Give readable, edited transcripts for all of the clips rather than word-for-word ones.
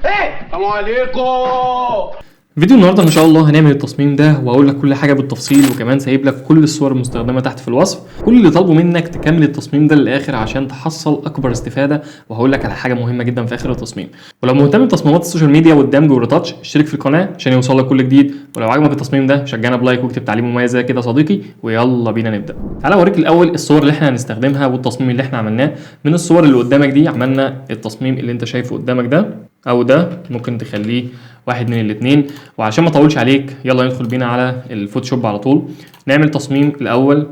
ايه السلام عليكم. فيديو النهارده ان شاء الله هنعمل التصميم ده وهقول لك كل حاجه بالتفصيل، وكمان سايب لك كل الصور المستخدمه تحت في الوصف. كل اللي طالبه منك تكمل التصميم ده للاخر عشان تحصل اكبر استفاده، وهقول لك على حاجه مهمه جدا في اخر التصميم. ولو مهتم بتصميمات السوشيال ميديا والدمج والريتاتش اشترك في القناه عشان يوصل لك كل جديد، ولو عجبك التصميم ده شجعنا بلايك واكتب تعليق مميز زي كده صديقي، ويلا بينا نبدا. تعالى اوريك الاول الصور اللي احنا هنستخدمها والتصميم اللي احنا عملناه. من الصور اللي قدامك دي عملنا التصميم اللي انت شايفه قدامك ده، او ده ممكن تخليه واحد من الاثنين. وعشان ما اطولش عليك يلا ندخل بينا على الفوتوشوب على طول. نعمل تصميم الاول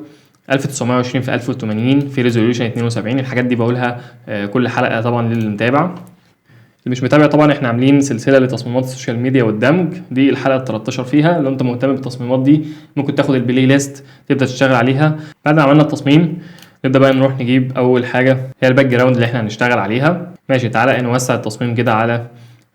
1920 في 1080 في ريزوليوشن 72. الحاجات دي بقولها كل حلقه طبعا للي متابع. اللي مش متابع طبعا احنا عاملين سلسله لتصميمات السوشيال ميديا والدمج، دي الحلقه 13 فيها. لو انت مهتم بالتصميمات دي ممكن تاخد البلاي ليست تبدا تشتغل عليها. بعد ما عملنا التصميم نبدا بقى نروح نجيب اول حاجه هي الباك جراوند اللي احنا هنشتغل عليها. ماشي، تعالى نوسع التصميم كده على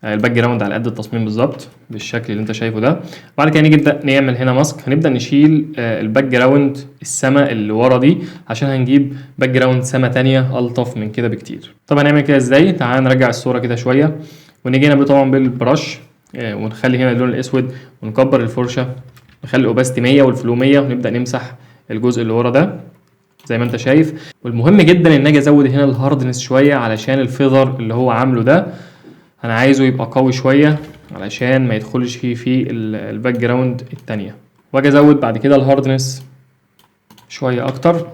الباك جراوند على قد التصميم بالظبط بالشكل اللي انت شايفه ده. بعد كده نيجي نبدا نعمل هنا ماسك. هنبدا نشيل الباك جراوند السما اللي ورا دي عشان هنجيب باك جراوند سما تانية الطف من كده بكتير. طب هنعمل كده ازاي؟ تعالى نرجع الصوره كده شويه ونيجي هنا طبعا بالبرش ونخلي هنا اللون الاسود ونكبر الفرشه، نخلي الاوباستي 100 والفلو 100 ونبدا نمسح الجزء اللي ورا ده زي ما انت شايف. والمهم جدا ان اجي ازود هنا الهاردنس شويه علشان الفيذر اللي هو عامله ده انا عايزه يبقى قوي شويه علشان ما يدخلش في الباك جراوند التانية. واجي ازود بعد كده الهاردنس شويه اكتر.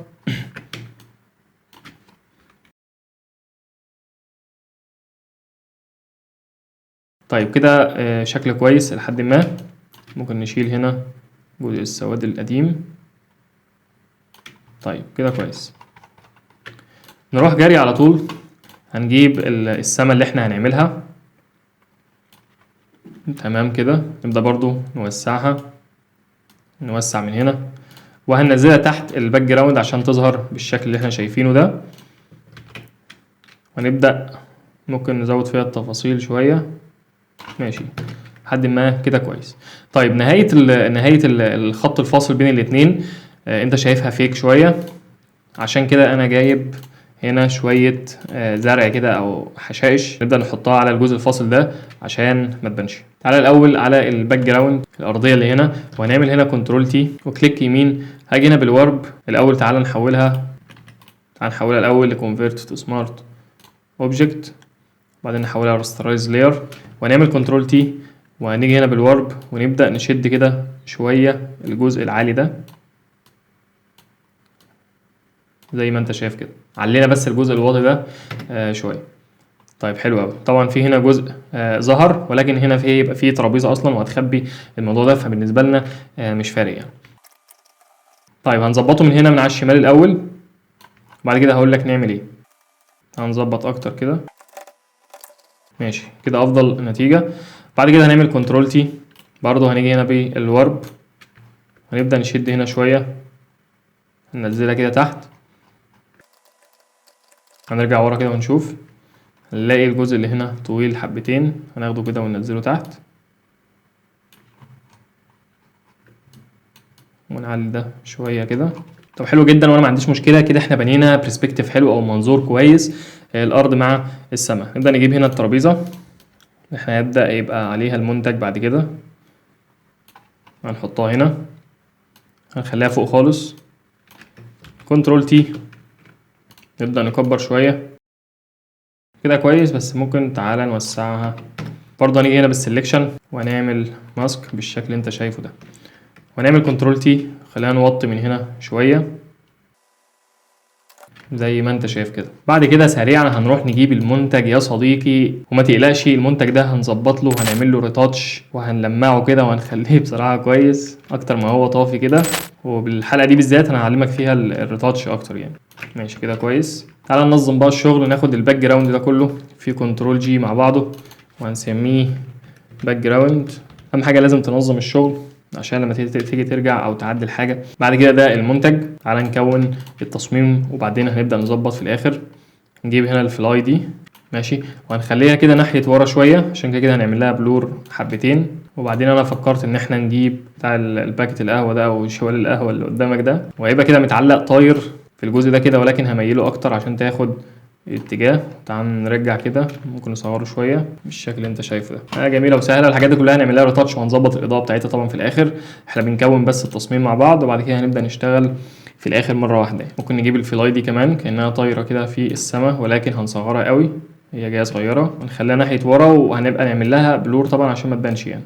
طيب كده شكل كويس لحد ما. ممكن نشيل هنا جزء السواد القديم. طيب كده كويس. نروح جري على طول هنجيب السما اللي احنا هنعملها. تمام كده. نبدأ برضو نوسعها، نوسع من هنا وهننزلها تحت الباك جراوند عشان تظهر بالشكل اللي احنا شايفينه ده. ونبدأ ممكن نزود فيها التفاصيل شوية. ماشي لحد ما كده كويس. طيب نهاية الخط الفاصل بين الاتنين انت شايفها فيك شوية، عشان كده انا جايب هنا شوية زرع كده او حشائش نبدأ نحطها على الجزء الفاصل ده عشان ما تبانش. تعالى الاول على الباك جراوند الارضية اللي هنا وهنعمل هنا كنترول تي وكليك يمين. هاجي هنا بالورب الاول. تعالى نحولها الاول لكونفيرت تو سمارت اوبجكت، بعدين نحولها راسترايز لاير وهنعمل كنترول تي وهنيجي هنا بالورب ونبدأ نشد كده شوية الجزء العالي ده زي ما انت شايف كده. علينا بس الجزء الواطي ده شويه. طيب حلو قوي. طبعا في هنا جزء ظهر ولكن هنا في يبقى فيه ترابيزه اصلا وهتخبي الموضوع ده، فبالنسبه لنا مش فارق يعني. طيب هنظبطه من هنا من على الشمال الاول وبعد كده هقول لك نعمل ايه. هنظبط اكتر كده. ماشي كده افضل نتيجه. بعد كده هنعمل كنترول تي برضه هنيجي هنا بالورب هنبدا نشد هنا شويه ننزلها كده تحت. هنرجع ورا كده ونشوف هنلاقي الجزء اللي هنا طويل حبتين هناخده كده وننزله تحت ونعلي ده شويه كده. طب حلو جدا وانا ما عنديش مشكله كده. احنا بنينا برسبكتيف حلو او منظور كويس الارض مع السماء. نبدا نجيب هنا الترابيزه احنا هنبدا يبقى عليها المنتج. بعد كده هنحطها هنا هنخليها فوق خالص كنترول تي نبدا نكبر شويه كده كويس. بس ممكن تعالى نوسعها برضه. هنيجي هنا بالسلكشن وهنعمل ماسك بالشكل اللي انت شايفه ده وهنعمل كنترول تي خلينا نوطي من هنا شويه زي ما انت شايف كده. بعد كده سريعا هنروح نجيب المنتج يا صديقي، وما تقلقش المنتج ده هنظبط له هنعمل له ريتاتش وهنلمعه كده وهنخليه بصراحه كويس اكتر ما هو طافي كده. وبالحلقه دي بالذات انا هعلمك فيها الريتاتش اكتر يعني. ماشي كده كويس. تعالى ننظم بقى الشغل. ناخد الباك جراوند ده كله في كنترول جي مع بعضه وهنسميه باك جراوند. اهم حاجه لازم تنظم الشغل عشان لما تيجي ترجع او تعدل حاجه. بعد كده ده المنتج. تعالى نكون التصميم وبعدين هنبدا نظبط في الاخر. نجيب هنا الفلاي دي ماشي وهنخليها كده ناحيه ورا شويه عشان كده هنعمل لها بلور حبتين. وبعدين انا فكرت ان احنا نجيب بتاع الباكت القهوه ده او شوال القهوه اللي قدامك ده وهيبقى كده متعلق طاير في الجزء ده كده، ولكن هميله اكتر عشان تاخد الاتجاه. تعال نرجع كده، ممكن نصغره شويه بالشكل اللي انت شايفه ده. حاجه جميله وسهله. الحاجات دي كلها هنعمل لها ريتاتش وهنظبط الاضاءه بتاعتها طبعا في الاخر. احنا بنكون بس التصميم مع بعض وبعد كده هنبدا نشتغل في الاخر مره واحده. ممكن نجيب الفلاي دي كمان كانها طايره كده في السماء، ولكن هنصغرها قوي، هي جايه صغيره، ونخليها ناحيه ورا وهنبقى نعمل لها بلور طبعا عشان ما تبانش يعني.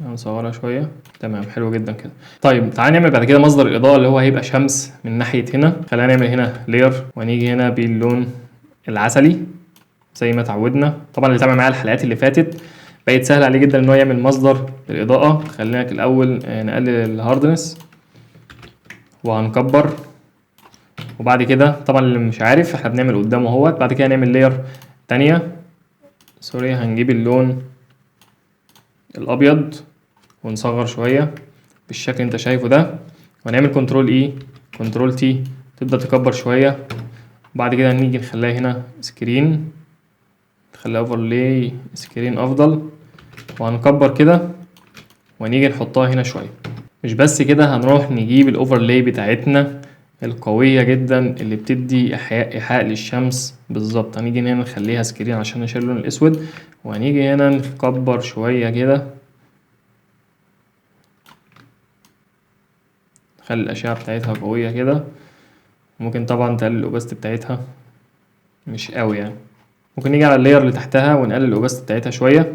هنصغرها شويه. تمام، حلو جدا كده. طيب تعالى نعمل بعد كده مصدر الاضاءه اللي هو هيبقى شمس من ناحيه هنا. خلينا نعمل هنا لير ونيجي هنا باللون العسلي زي ما اتعودنا. طبعا اللي تابع معايا الحلقات اللي فاتت بقت سهل عليه جدا ان هو يعمل مصدر للاضاءه. خلينا الاول نقلل الهاردنس وهنكبر، وبعد كده طبعا اللي مش عارف احنا بنعمل قدامه اهوت. بعد كده نعمل لير تانية، سوري، هنجيب اللون الابيض ونصغر شويه بالشكل اللي انت شايفه ده، وهنعمل كنترول اي كنترول تي تبدا تكبر شويه. بعد كده نيجي نخليها هنا سكرين، نخليها اوفرلاي سكرين افضل، وهنكبر كده ونيجي نحطها هنا شويه. مش بس كده، هنروح نجيب الاوفرلاي بتاعتنا القويه جدا اللي بتدي ايحاء للشمس بالظبط. هنيجي هنا نخليها سكرين عشان نشيل اللون الاسود، وهنيجي هنا نكبر شويه كده، نخلي الاشعه بتاعتها قويه كده. ممكن طبعا تقلل الاوباستي بتاعتها مش قوي يعني. ممكن نيجي على اللاير اللي تحتها ونقلل الاوباستي بتاعتها شويه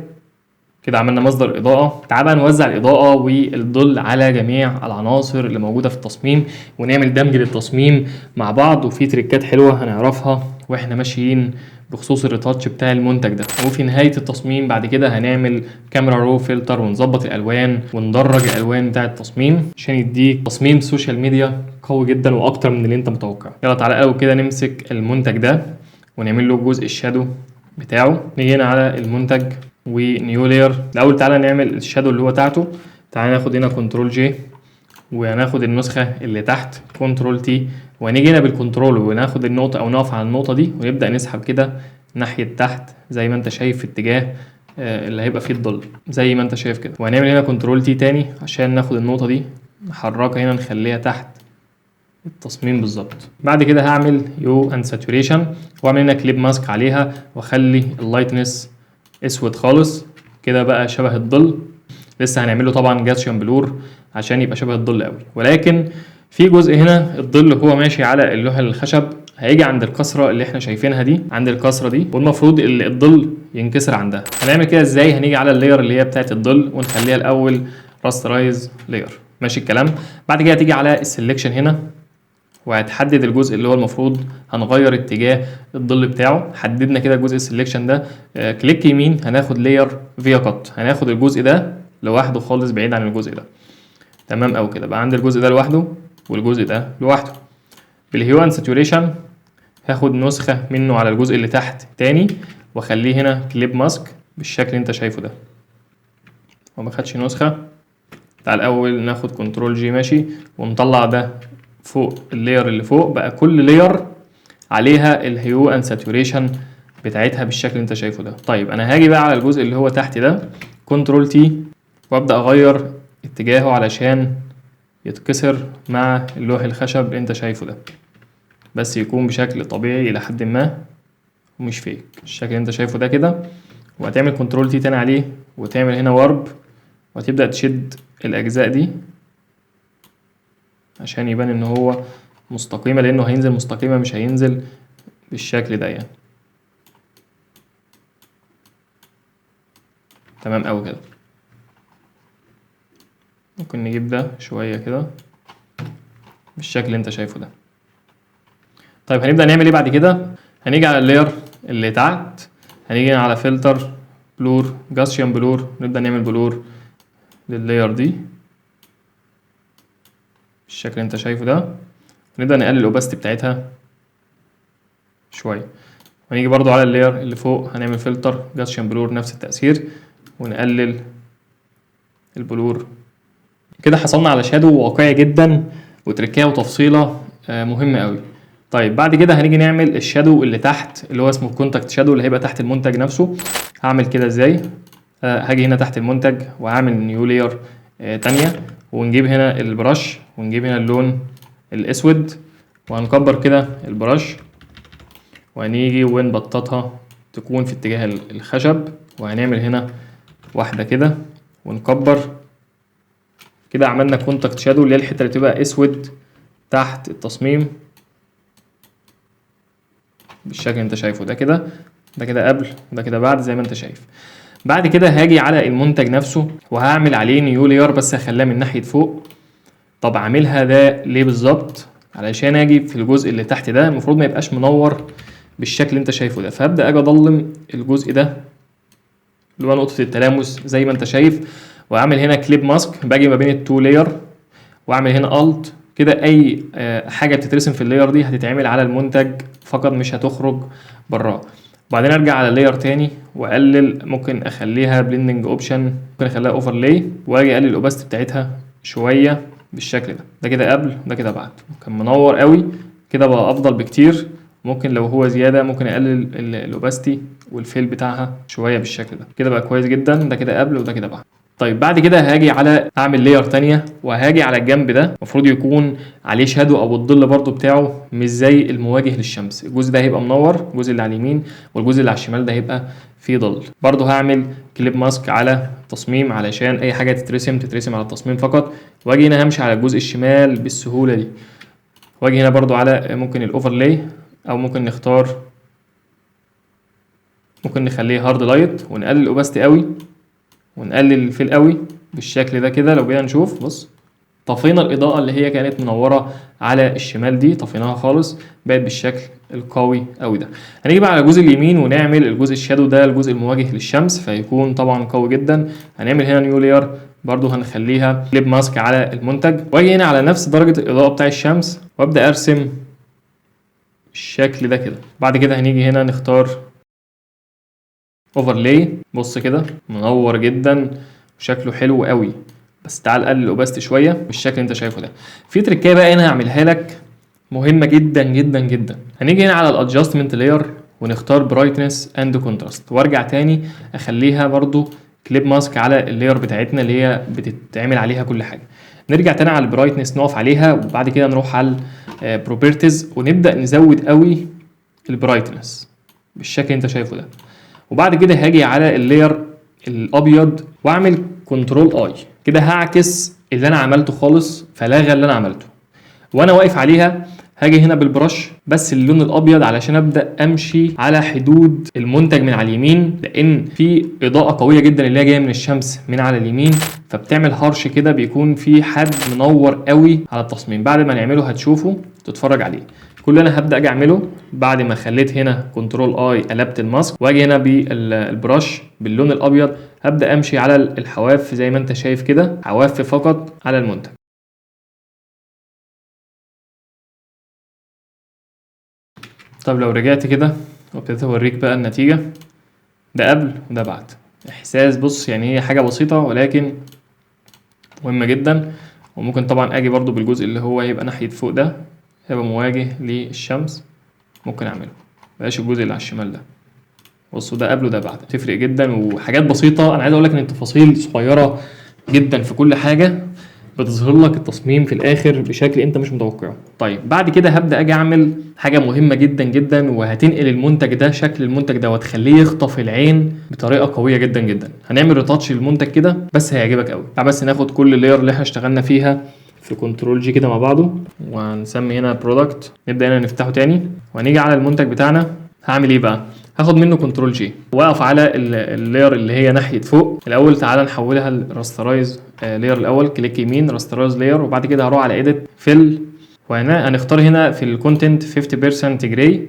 كده. عملنا مصدر اضاءه. تعال بقى نوزع الاضاءه والظل على جميع العناصر اللي موجوده في التصميم ونعمل دمج للتصميم مع بعض. وفي تريكات حلوه هنعرفها واحنا ماشيين بخصوص الريتاتش بتاع المنتج ده. وفي نهايه التصميم بعد كده هنعمل كاميرا رو فلتر ونظبط الالوان وندرج الالوان بتاع التصميم عشان يديك تصميم سوشيال ميديا قوي جدا واكتر من اللي انت متوقع. يلا تعالى الاول كده نمسك المنتج ده ونعمل له جزء الشادو بتاعه. نيجي هنا على المنتج ونيو لاير. الاول تعالى نعمل الشادو اللي هو تحته. تعالى ناخد هنا كنترول جي وهناخد النسخه اللي تحت كنترول تي، وهنيجي هنا بالكنترول وناخد النقطه او نقف على النقطه دي ونبدا نسحب كده ناحيه تحت زي ما انت شايف في اتجاه اللي هيبقى فيه الظل زي ما انت شايف كده. وهنعمل هنا كنترول تي تاني عشان ناخد النقطه دي نحركها هنا نخليها تحت التصميم بالظبط. بعد كده هعمل يو اند ساتوريشن واعمل هنا كليب ماسك عليها واخلي اللايتنس اسود خالص كده بقى شبه الظل. لسه هنعمله طبعا جاسيون بلور عشان يبقى شبه الظل قوي، ولكن في جزء هنا الظل هو ماشي على اللوحه الخشب هيجي عند الكسره اللي احنا شايفينها دي، عند الكسره دي، والمفروض الظل ينكسر عندها. هنعمل كده ازاي؟ هنيجي على اللاير اللي هي بتاعه الظل ونخليها الاول راسترايز لاير، ماشي الكلام. بعد كده تيجي على السلكشن هنا وهتحدد الجزء اللي هو المفروض هنغير اتجاه الظل بتاعه. حددنا كده جزء السلكشن ده، كليك يمين هناخد لاير فيا كات، هناخد الجزء ده لوحده خالص بعيد عن الجزء ده. تمام او كده بقى عندي الجزء ده لوحده والجزء ده لوحده. بالهيو اند ساتوريشن هاخد نسخه منه على الجزء اللي تحت تاني واخليه هنا كليب ماسك بالشكل اللي انت شايفه ده. وما خدش نسخه. تعال الاول ناخد كنترول جي ماشي ونطلع ده فوق اللاير اللي فوق. بقى كل لاير عليها الهيو اند ساتوريشن بتاعتها بالشكل اللي انت شايفه ده. طيب انا هاجي بقى على الجزء اللي هو تحت ده كنترول تي وابدا اغير اتجاهه علشان يتكسر مع اللوح الخشب اللي انت شايفه ده، بس يكون بشكل طبيعي الى حد ما ومش فيك الشكل اللي انت شايفه ده كده. وهتعمل كنترول تي تاني عليه وتعمل هنا وارب وهتبدا تشد الاجزاء دي عشان يبان ان هو مستقيمه، لانه هينزل مستقيمه مش هينزل بالشكل ده يعني. تمام اوي كده. ممكن نجيب ده شويه كده بالشكل اللي انت شايفه ده. طيب هنبدا نعمل ايه بعد كده؟ هنيجي على اللاير اللي تحت، هنيجي على فلتر بلور جاسيون بلور، نبدا نعمل بلور لللاير دي بالشكل اللي انت شايفه ده. نبدا نقلل الاوباستي بتاعتها شويه. ونيجي برضو على اللاير اللي فوق هنعمل فلتر جاسيون بلور نفس التأثير ونقلل البلور كده. حصلنا على شادو واقعي جدا وتركيه وتفصيله مهمه قوي. طيب بعد كده هنيجي نعمل الشادو اللي تحت اللي هو اسمه كونتاكت شادو اللي هيبقى تحت المنتج نفسه. هعمل كده ازاي؟ هاجي هنا تحت المنتج وهعمل نيو لاير تانية ونجيب هنا البرش ونجيب هنا اللون الاسود وهنكبر كده البرش وهنيجي ونبططها تكون في اتجاه الخشب، وهنعمل هنا واحدة كده ونكبر كده. عملنا كونتاكت شادو اللي هي الحتة اللي تبقى اسود تحت التصميم بالشكل اللي انت شايفه ده كده. ده كده قبل وده كده بعد زي ما انت شايف. بعد كده هاجي على المنتج نفسه وهعمل عليه نيو لير، بس هخليها من ناحية فوق. طب عاملها ده ليه بالظبط؟ علشان اجي في الجزء اللي تحت ده المفروض ما يبقاش منور بالشكل اللي انت شايفه ده، فهبدأ اجي اضلم الجزء ده اللي هو نقطة التلامس زي ما انت شايف، واعمل هنا كليب ماسك، باجي ما بين التو لاير واعمل هنا الت كده. اي حاجة بتترسم في اللاير دي هتتعمل على المنتج فقط، مش هتخرج براه. وبعدين ارجع على لاير تاني واقلل، ممكن اخليها بليندنج اوبشن، ممكن اخليها اوفرلاي، واجي اقلل الاوباستي بتاعتها شويه بالشكل ده. ده كده قبل وده كده بعد. كان منور قوي كده بقى افضل بكتير. ممكن لو هو زياده ممكن اقلل الاوباستي والفيل بتاعها شويه بالشكل ده كده بقى كويس جدا. ده كده قبل وده كده بعد. طيب بعد كده هاجي على اعمل لاير تانية، وهاجي على الجنب ده المفروض يكون عليه شادو او الظل برضو بتاعه مش زي المواجه للشمس. الجزء ده هيبقى منور، الجزء اللي على اليمين، والجزء اللي على الشمال ده هيبقى فيه ظل. برضو هعمل كليب ماسك على التصميم علشان اي حاجه تترسم على التصميم فقط. واجي هنا همشي على الجزء الشمال بالسهوله دي، واجي هنا برضو على ممكن الاوفرلاي، او ممكن نختار، ممكن نخليه هارد لايت ونقلل الاوباستي قوي ونقلل الفيل قوي بالشكل ده كده. لو جينا نشوف بص، طفينا الاضاءه اللي هي كانت منوره على الشمال دي، طفيناها خالص بقت بالشكل القوي قوي ده. هنيجي بقى على الجزء اليمين ونعمل الجزء الشادو ده الجزء المواجه للشمس، فيكون طبعا قوي جدا. هنعمل هنا نيو لاير برضو هنخليها كليب ماسك على المنتج، واجي هنا على نفس درجه الاضاءه بتاع الشمس وابدا ارسم بالشكل ده كده. بعد كده هنيجي هنا نختار اوفرلاي، بص كده منور جدا وشكله حلو قوي. بس تعال قلل الاوباستي شويه بالشكل اللي انت شايفه ده. في تريكايه بقى انا هعملها لك مهمه جدا جدا جدا. هنيجي هنا على الادجستمنت لاير ونختار برايتنس اند كونتراست، وارجع تاني اخليها برضو كليب ماسك على اللاير بتاعتنا اللي هي بتتعمل عليها كل حاجه. نرجع تاني على البرايتنس نقف عليها، وبعد كده نروح على البروبرتيز ونبدا نزود قوي البرايتنس بالشكل اللي انت شايفه ده. وبعد كده هاجي على اللاير الابيض واعمل كنترول اي كده، هعكس اللي انا عملته خالص، فلاغى اللي انا عملته. وانا واقف عليها هاجي هنا بالبرش بس اللون الابيض علشان ابدا امشي على حدود المنتج من على اليمين، لان في اضاءه قويه جدا اللي هي جايه من الشمس من على اليمين، فبتعمل هرش كده، بيكون في حد منور قوي على التصميم. بعد ما نعمله هتشوفه تتفرج عليه. كل اللي انا هبدا اجي اعمله بعد ما خليت هنا كنترول اي قلبت الماسك، واجي هنا بالبرش باللون الابيض هبدا امشي على الحواف زي ما انت شايف كده، حواف فقط على المنتج. طب لو رجعت كده وابتديت اوريك بقى النتيجه، ده قبل وده بعد. احساس بص يعني هي حاجه بسيطه ولكن مهمه جدا. وممكن طبعا اجي برضو بالجزء اللي هو هيبقى ناحيه فوق ده، هيبقى مواجه للشمس، ممكن اعمله بلاش الجزء اللي على الشمال ده. بصوا ده قبل وده بعد، تفرق جدا وحاجات بسيطه. انا عايز اقول لك ان التفاصيل صغيره جدا في كل حاجه بتظهر لك التصميم في الاخر بشكل انت مش متوقعه. طيب بعد كده هبدا اجي اعمل حاجه مهمه جدا جدا، وهتنقل المنتج ده شكل المنتج ده وتخليه يخطف العين بطريقه قويه جدا جدا. هنعمل ريتاتش للمنتج كده بس هيعجبك قوي. تعال بس ناخد كل اللاير اللي احنا اشتغلنا فيها في كنترول جي كده مع بعضه، وهنسمي هنا برودكت. نبدا هنا نفتحه تاني وهنيجي على المنتج بتاعنا. هعمل ايه بقى؟ هاخد منه كنترول جي واقف على اللاير اللي هي ناحيه فوق الاول. تعالى نحولها لراسترايز لاير الاول، كليك يمين راسترايز لاير، وبعد كده هروح على ايديت فيل، وهنا هنختار هنا في الكونتنت 50% جراي،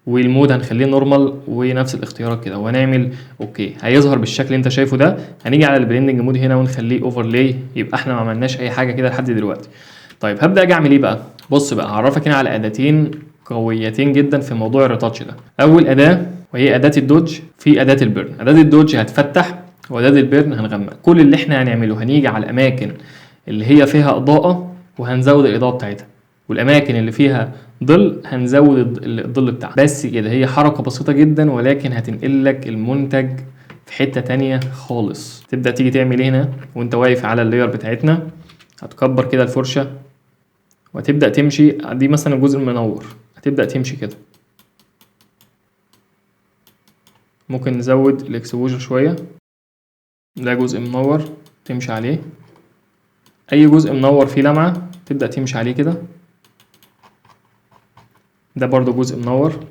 والمود هنخليه نورمال ونفس الاختيارات كده، وهنعمل اوكي. هيظهر بالشكل اللي انت شايفه ده. هنيجي على البليندنج مود هنا ونخليه اوفرلاي، يبقى احنا ما عملناش اي حاجه كده لحد دلوقتي. طيب هبدا اجي اعمل ايه بقى؟ بص بقى هعرفك هنا على اداتين قويتين جدا في موضوع الريتاتش ده. اول اداه وهي اداه الدوج، في اداه البيرن. اداه الدوج هتفتح واداه البيرن هنغمق. كل اللي احنا هنعمله هنيجي على الاماكن اللي هي فيها اضاءه وهنزود الاضاءه بتاعتها، والاماكن اللي فيها ظل هنزود الظل بتاعها. بس كده، هي حركه بسيطه جدا ولكن هتنقل لك المنتج في حته تانية خالص. تبدا تيجي تعمل ايه هنا وانت واقف على اللاير بتاعتنا؟ هتكبر كده الفرشه وتبدا تمشي. دي مثلا الجزء المنور، هتبدا تمشي كده ممكن نزود الاكسبوجر شوية. ده جزء منور تمشي عليه، اي جزء منور فيه لمعة تبدأ تمشي عليه كده. ده برضو جزء منور.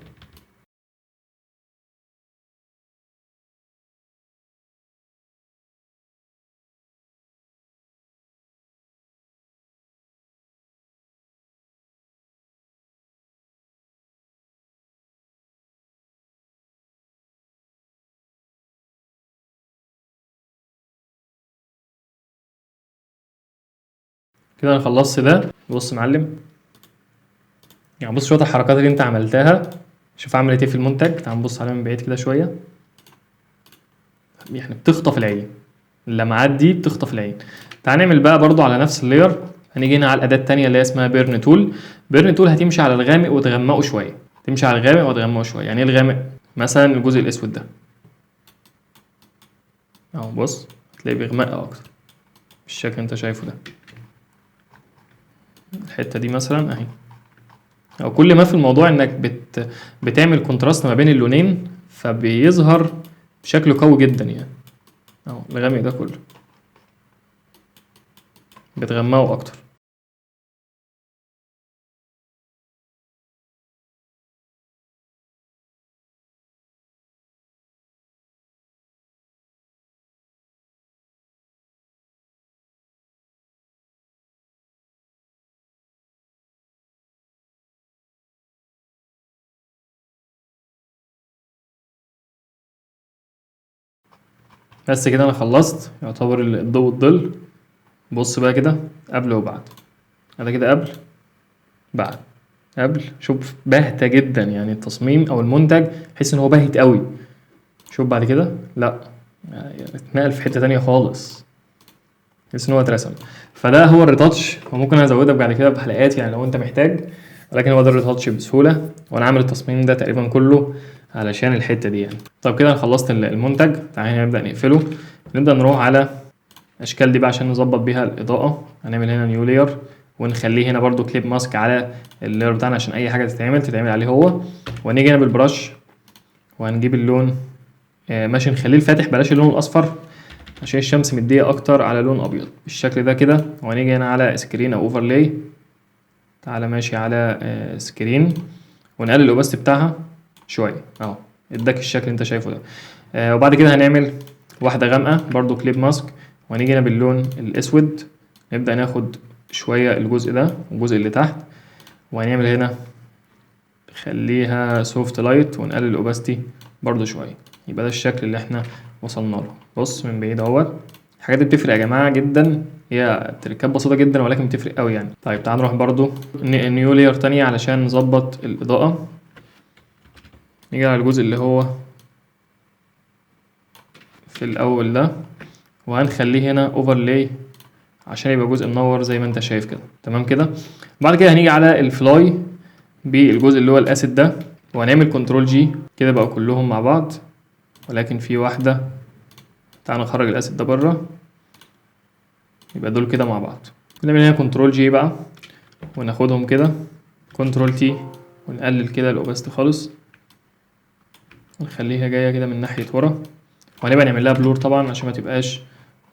كده انا خلصت ده. بص يا معلم، يعني بص شوية الحركات اللي انت عملتها، شوف عملت ايه في المنتج. تعال نبص عليها من بعيد كده شوية، يعني بتخطف العين، اللمعات دي بتخطف العين. تعال نعمل بقى برضو على نفس اللاير. هنيجي هنا على الأداة التانية اللي هي اسمها بيرن تول. بيرن تول هتمشي على الغامق وتغمقه شوية، تمشي على الغامق وتغمقه شوية. يعني ايه الغامق؟ مثلا الجزء الأسود ده اهو، بص هتلاقيه بيغمق أكتر بالشكل اللي انت شايفه ده. الحتة دي مثلا اهي. او كل ما في الموضوع انك بتعمل كونتراست ما بين اللونين، فبيظهر بشكل قوي جدا يعني. اهو الغامق ده كله بتغمقه اكتر. بس كده انا خلصت يعتبر الضوء والظل. بص بقى كده قبل وبعد. انا كده قبل بعد. قبل شوف باهتة جدا، يعني التصميم او المنتج تحس ان هو باهت قوي. شوف بعد كده لا، يعني اتنقل في حتة تانية خالص، تحس ان هو اترسم. فده هو الريتاتش، وممكن ازودك بعد كده بحلقات يعني لو انت محتاج، ولكن هو ده الريتاتش بسهولة. وانا عامل التصميم ده تقريبا كله علشان الحتة دي يعني. طب كده انا خلصت المنتج. تعالى نبدأ نقفله. نبدأ نروح على الاشكال دي بقى عشان نظبط بيها الاضاءة. هنعمل هنا نيو لاير، ونخليه هنا برضو كليب ماسك على اللاير بتاعنا عشان اي حاجة تتعمل عليه هو. وهنيجي هنا بالبرش وهنجيب اللون ماشي، نخليه الفاتح بلاش اللون الاصفر عشان الشمس مديه اكتر على لون ابيض بالشكل ده كده. وهنيجي هنا على سكرين او اوفرلاي. تعالى ماشي على سكرين، ونقلل الاوباستي بتاعها شويه اهو، اداك الشكل اللي انت شايفه ده. وبعد كده هنعمل واحده غامقه برضو كليب ماسك، وهنيجي هنا باللون الاسود نبدا ناخد شويه الجزء ده والجزء اللي تحت، وهنعمل هنا خليها سوفت لايت ونقلل الاوباستي برضو شويه. يبقى ده الشكل اللي احنا وصلنا له. بص من بعيد اهوت. الحاجات دي بتفرق يا جماعه جدا، هي تركات بسيطه جدا ولكن بتفرق قوي يعني. طيب تعال نروح برضو نيو لاير تانية علشان نظبط الاضاءه. نيجي على الجزء اللي هو في الاول ده، وهنخليه هنا اوفرلاي عشان يبقى جزء منور زي ما انت شايف كده. تمام كده. بعد كده هنيجي على الفلاي بالجزء اللي هو الاسيد ده، وهنعمل كنترول جي كده بقى كلهم مع بعض، ولكن في واحدة. تعال نخرج الاسيد ده بره، يبقى دول كده مع بعض. نعمل هنا كنترول جي بقى وناخدهم كده، كنترول تي، ونقلل كده الاوباستي خالص، ونخليها جايه كده من ناحيه ورا. وهنبقى نعمل لها بلور طبعا عشان ما تبقاش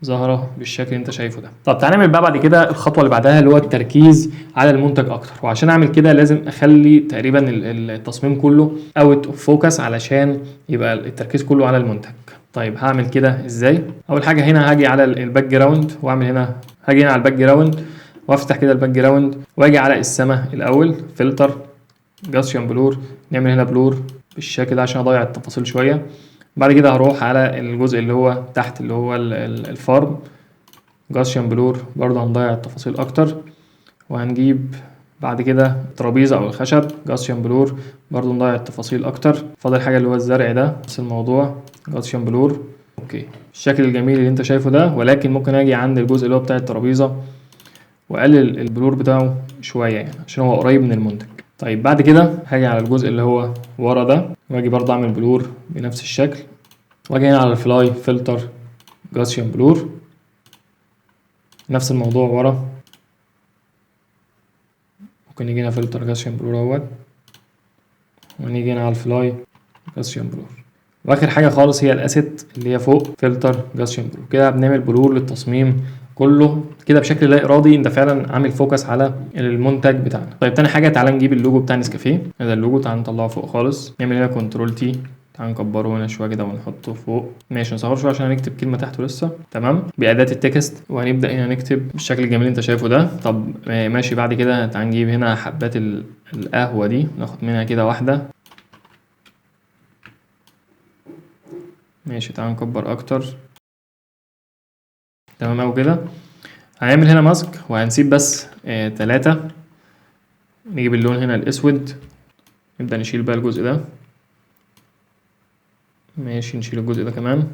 ظاهره بالشكل اللي انت شايفه ده. طب تعالى نعمل بقى بعد كده الخطوه اللي بعدها اللي هو التركيز على المنتج اكتر. وعشان اعمل كده لازم اخلي تقريبا التصميم كله اوت اوف فوكس علشان يبقى التركيز كله على المنتج. طيب هعمل كده ازاي؟ اول حاجه هنا هاجي على الباك جراوند واعمل هنا، هاجي هنا على الباك جراوند وافتح كده الباك جراوند، واجي على السماء الاول فلتر جاسيان بلور، نعمل هنا بلور بالشكل ده عشان اضيع التفاصيل شويه. بعد كده هروح على الجزء اللي هو تحت اللي هو الفارم جاسيان بلور، برضه هنضيع التفاصيل اكتر. وهنجيب بعد كده الترابيزه او الخشب جاسيان بلور، برضه نضيع التفاصيل اكتر. فاضل حاجه اللي هو الزرع ده نفس الموضوع جاسيان بلور. اوكي الشكل الجميل اللي انت شايفه ده، ولكن ممكن اجي عند الجزء اللي هو بتاع الترابيزه واقلل البلور بتاعه شويه يعني عشان هو قريب من المنتج. طيب بعد كده هاجي على الجزء اللي هو ورا ده، واجي برضه اعمل بلور بنفس الشكل، واجي هنا على الفلاي فلتر جاسيان بلور نفس الموضوع ورا. ممكن نيجي هنا فلتر جاسيان بلور اهوت، ونيجي هنا على الفلاي جاسيان بلور. واخر حاجه خالص هي الاسيت اللي هي فوق فلتر جاسيون بلور. كده بنعمل بلور للتصميم كله كده بشكل لا ارادي، انت فعلا عامل فوكس على المنتج بتاعنا. طيب تاني حاجه تعالى نجيب اللوجو بتاع نسكافيه. ده اللوجو، تعالى نطلعه فوق خالص، نعمل هنا كنترول تي، تعالى نكبره هنا شويه كده ونحطه فوق. ماشي نصغره شويه عشان هنكتب كلمه تحته لسه. تمام، باداه التكست، وهنبدا هنا نكتب بالشكل الجميل اللي انت شايفه ده. طب ماشي، بعد كده تعالى نجيب هنا حبات القهوه دي، ناخد منها كده واحده. ماشي تعالى نكبر اكتر. تمام اوي كده. هنعمل هنا ماسك وهنسيب بس 3. نجيب اللون هنا الاسود، نبدأ نشيل بقى الجزء ده. ماشي نشيل الجزء ده كمان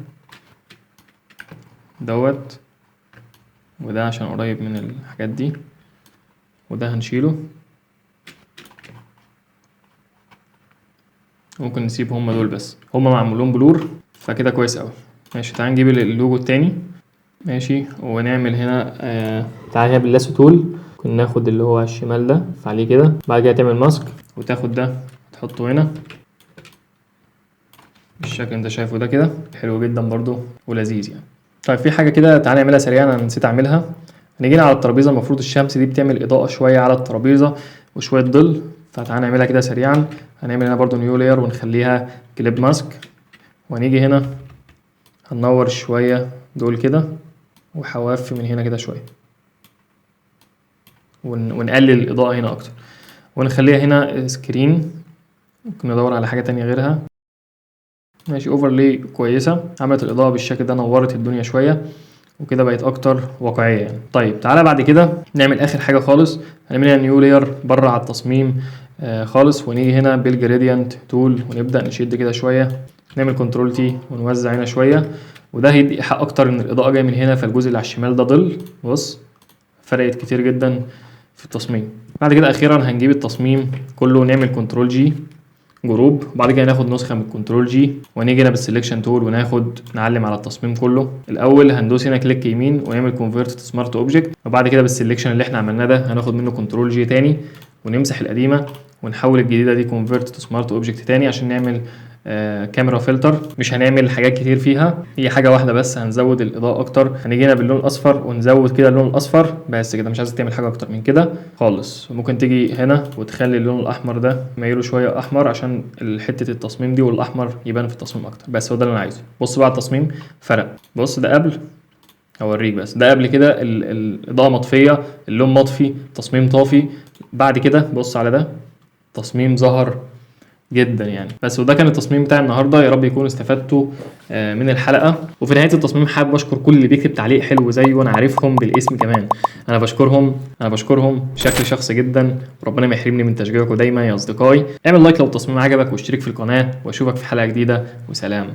دوت، وده عشان قريب من الحاجات دي، وده هنشيله. ممكن نسيب هما دول بس، هما معمولين بلور فكده كويس اوي. ماشي تعال نجيب اللوجو التاني. ماشي ونعمل هنا تعال نجيب اللاسو تول، كنا ناخد اللي هو على الشمال ده فعليه كده. بعد كده تعمل ماسك وتاخد ده تحطه هنا بالشكل اللي انت شايفه ده كده، حلو جدا برضو ولذيذ يعني. طيب في حاجه كده تعالى نعملها سريعا، انا نسيت اعملها. هنيجي على الترابيزه، المفروض الشمس دي بتعمل اضاءه شويه على الترابيزه وشويه ظل، فتعالى نعملها كده سريعا. هنعمل هنا برضو نيو لاير ونخليها كليب ماسك، وهنيجي هنا هننور شويه دول كده وحواف من هنا كده شويه، ونقلل الاضاءه هنا اكتر، ونخليها هنا سكرين. ممكن ندور على حاجه تانية غيرها. ماشي اوفرلي كويسه، عملت الاضاءه بالشكل ده، نورت الدنيا شويه وكده بقت اكتر واقعيه يعني. طيب تعالى بعد كده نعمل اخر حاجه خالص، هنعمل هنا نيو لاير بره على التصميم خالص، ونيجي هنا بالجريدينت تول ونبدا نشد كده شويه، نعمل كنترول تي ونوزع هنا شويه، وده هيدي ايحاء اكتر ان الاضاءه جايه من هنا، فالجزء اللي على الشمال ده ظل. بص فرقت كتير جدا في التصميم. بعد كده اخيرا هنجيب التصميم كله ونعمل كنترول جي جروب، وبعد كده ناخد نسخه من الكنترول جي ونيجي هنا بالسلكشن تول وناخد نعلم على التصميم كله. الاول هندوس هنا كليك يمين ونعمل كونفيرت تو سمارت اوبجكت، وبعد كده بالسلكشن اللي احنا عملناه ده هناخد منه كنترول جي تاني ونمسح القديمه ونحول الجديده دي كونفيرت تو سمارت اوبجكت تاني عشان نعمل كاميرا فلتر. مش هنعمل حاجات كتير فيها، هي حاجه واحده بس، هنزود الاضاءه اكتر. هنيجي هنا باللون الاصفر ونزود كده اللون الاصفر بس كده، مش عايز تعمل حاجه اكتر من كده خالص. ممكن تيجي هنا وتخلي اللون الاحمر ده مايله شويه احمر عشان حته التصميم دي والاحمر يبان في التصميم اكتر، بس هو ده اللي انا عايزه. بص بقى التصميم فرق، بص ده قبل، اوريك بس ده قبل كده الاضاءه مطفيه، اللون مطفي، تصميم طافي. بعد كده بص على ده، تصميم ظهر جدا يعني. بس وده كان التصميم بتاع النهارده، يا رب يكونوا استفدتوا من الحلقه. وفي نهايه التصميم حابب اشكر كل اللي بيكتب تعليق حلو زي، وانا عارفهم بالاسم كمان. انا بشكرهم بشكل شخصي جدا، وربنا ما يحرمني من تشجيعكم دايما يا اصدقائي. اعمل لايك لو التصميم عجبك واشترك في القناه، واشوفك في حلقه جديده، وسلام.